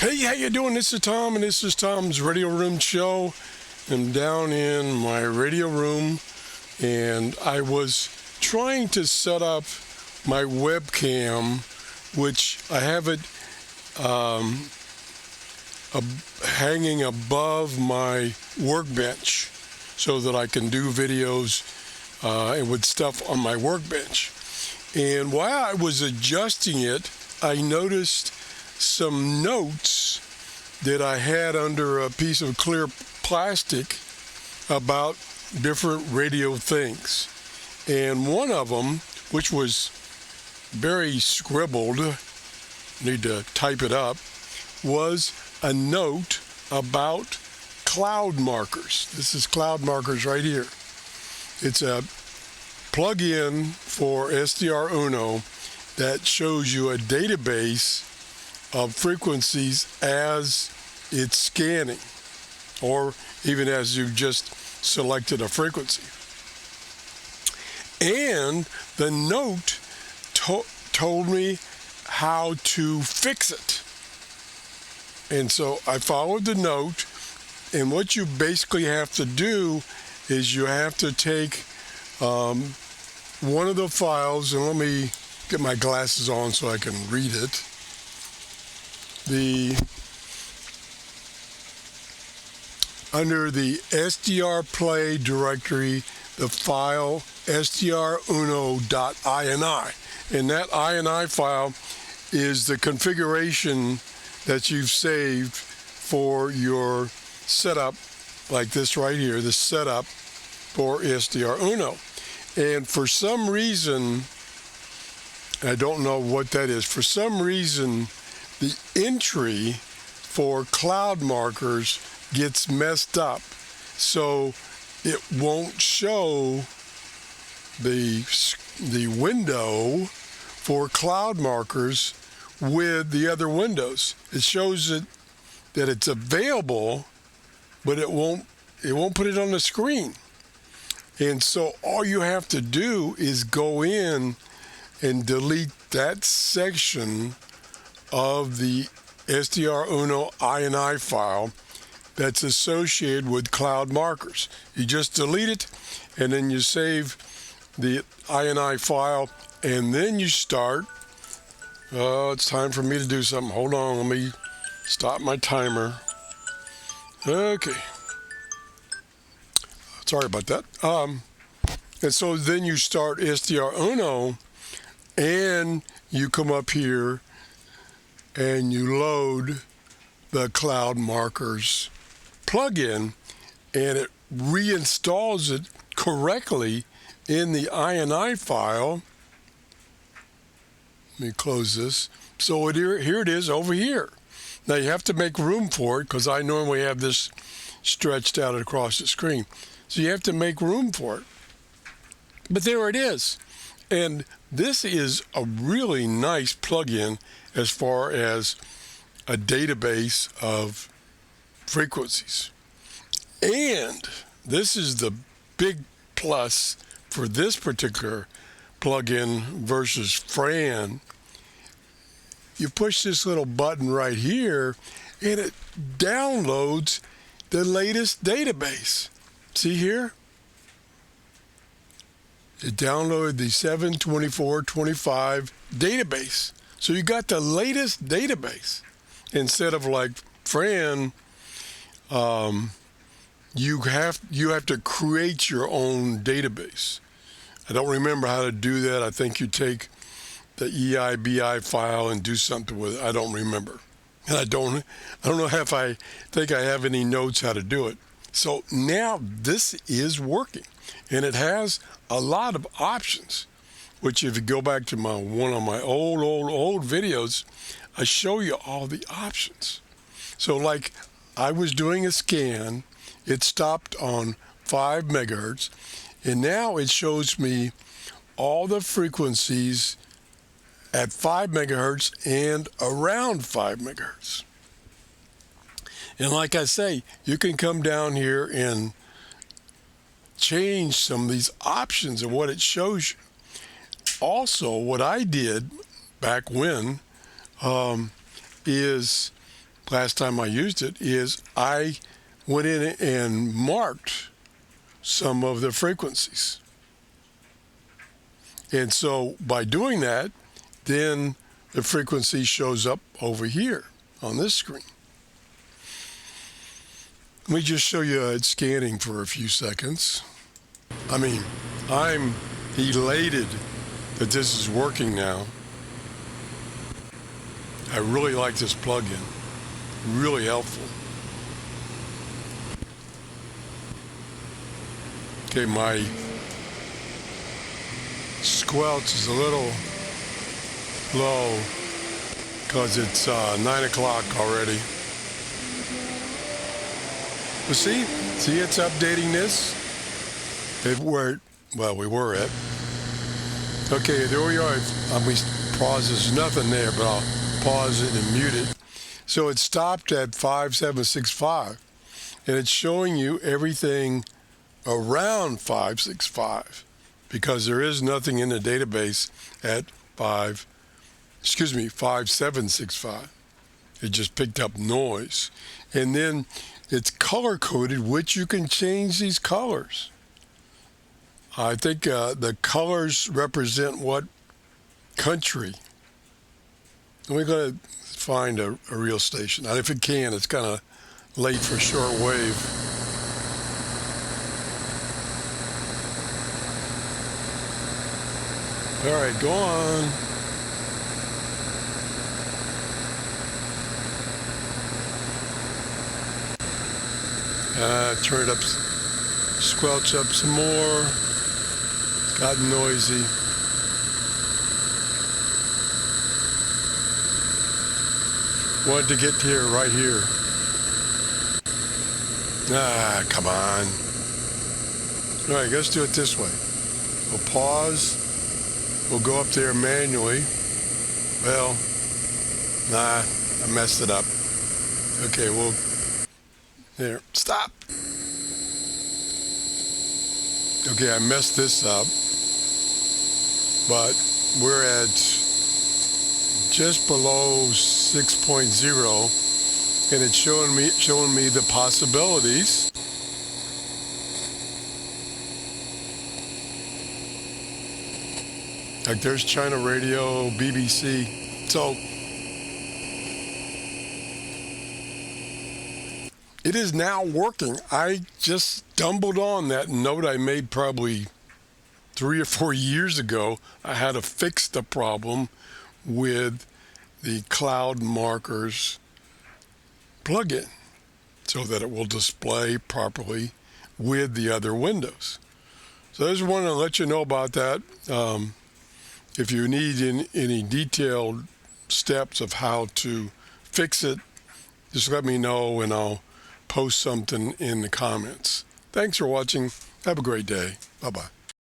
Hey, how you doing? This is Tom, and this is Tom's Radio Room Show. I'm down in my radio room, and I was trying to set up my webcam, which I have it hanging above my workbench so that I can do videos and with stuff on my workbench. And while I was adjusting it, I noticed some notes that I had under a piece of clear plastic about different radio things. And one of them, which was very scribbled, need to type it up, was a note about cloud markers. This is cloud markers right here. It's a plug-in for SDR Uno that shows you a database of frequencies as it's scanning, or even as you've just selected a frequency. And the note told me how to fix it. And so I followed the note, and what you basically have to do is you have to take one of the files, and let me get my glasses on so I can read it. Under the SDR play directory, the file sdruno.ini, and that ini file is the configuration that you've saved for your setup, like this right here, the setup for SDR Uno. And for some reason, I don't know what that is, for some reason the entry for cloud markers gets messed up, so it won't show the window for cloud markers with the other windows. It shows it that it's available, but it won't put it on the screen. And so all you have to do is go in and delete that section of the SDR Uno ini file that's associated with cloud markers. You just delete it, and then you save the ini file, and then you start. Oh, it's time for me to do something. Hold on, let me stop my timer. Okay. Sorry about that. And so then you start SDR Uno, and you come up here and you load the cloud markers plugin, and it reinstalls it correctly in the ini file. Let me close this. So here it is over here. Now you have to make room for it, because I normally have this stretched out across the screen. So you have to make room for it. But there it is. And this is a really nice plugin as far as a database of frequencies. And this is the big plus for this particular plugin versus Fran. You push this little button right here, and it downloads the latest database. See here? It downloaded the 7/24/25 database. So you got the latest database. Instead of like Fran, you have to create your own database. I don't remember how to do that. I think you take the EIBI file and do something with it. I don't remember. And I don't know if I think I have any notes how to do it. So now this is working, and it has a lot of options, which if you go back to one of my old videos, I show you all the options. So like I was doing a scan, it stopped on 5 megahertz, and now it shows me all the frequencies at 5 megahertz and around 5 megahertz. And like I say, you can come down here and change some of these options of what it shows you. Also, what I did back when is last time I used it is I went in and marked some of the frequencies. And so by doing that, then the frequency shows up over here on this screen. Let me just show you it scanning for a few seconds. I mean, I'm elated that this is working now. I really like this plugin. Really helpful. Okay, my squelch is a little low because it's 9 o'clock already. But see, it's updating this. We were at. Okay, there we are. Pause, there's nothing there, but I'll pause it and mute it. So it stopped at 5765, and it's showing you everything around 565 because there is nothing in the database at 5765. It just picked up noise. And then it's color coded, which you can change these colors. I think the colors represent what country. And we're going to find a real station. And if it can, it's kind of late for shortwave. All right, go on. Turn it up, squelch up some more. It's gotten noisy. Wanted to get here, right here. Come on. All right, let's do it this way. We'll pause. We'll go up there manually. Well, I messed it up. Okay, there, stop. Okay, I messed this up, but we're at just below 6.0, and it's showing me the possibilities. Like there's China Radio, BBC. So it is now working. I just stumbled on that note I made probably 3 or 4 years ago. I had to fix the problem with the Cloud Markers plugin so that it will display properly with the other windows. So I just wanted to let you know about that. If you need any detailed steps of how to fix it, just let me know and I'll post something in the comments. Thanks for watching. Have a great day. Bye-bye.